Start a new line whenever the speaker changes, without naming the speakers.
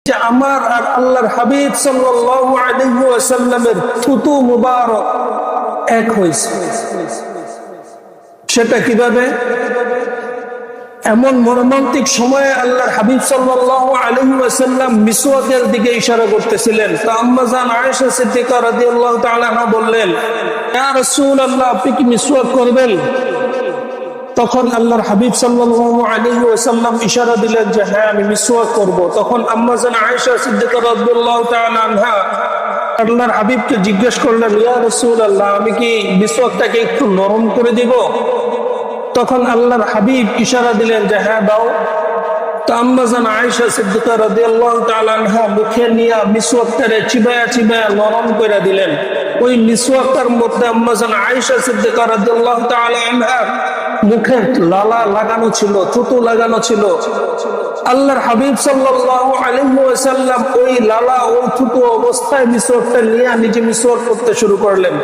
যে আমার আর আল্লাহর হাবিব সাল্লাল্লাহু আলাইহি ওয়াসাল্লামের থুতু মুবারক এক হয়েছে। সেটা কিভাবে? এমন মর্মান্তিক সময়ে আল্লাহর হাবিব সাল্লাল্লাহু আলাইহি ওয়াসাল্লাম মিসওয়াকের দিকে ইশারা করতেছিলেন। তো আম্মা জান আয়েশা সিদ্দিকা রাদিয়াল্লাহু তাআলা আনহা বললেন, ইয়া রাসূলুল্লাহ, আপনি কি মিসওয়াক করবেন? তখন আল্লাহর হাবিব সাল্লাল্লাহু আলাইহি ওয়াসাল্লাম ইশারা দিলেন যে হ্যাঁ, আমি মিসওয়াক করব। তখন আম্মা জান আয়েশা সিদ্দিকা রাদিয়াল্লাহু তাআলা আনহা আল্লাহর হাবিবকে জিজ্ঞেস করলেন, ইয়া রাসূলুল্লাহ, আমি কি মিসওয়াকটাকে একটু নরম করে দিব? তখন আল্লাহর হাবিব ইশারা দিলেন যে হ্যাঁ, দাও। তো আম্মা জান আয়েশা সিদ্দিকা রাদিয়াল্লাহু তাআলা আনহা মুখে নিয়ে মিসওয়াকটারে চিবায়া চিবায়া নরম করে দিলেন। ওই মিসওয়াকটার মধ্যে আম্মা জান আয়েশা সিদ্দিকা রাদিয়াল্লাহু তাআলা আনহা মুখে লালা লাগানো ছিল, থুতু লাগানো ছিল। আল্লাহর হাবিব সাল্লাল্লাহু আলাইহি ওয়াসাল্লাম ওই লালা ওই থুতু অবস্থায় মিসওয়াকটা নিয়ে নিজে মিসওয়াক করতে শুরু করলেন।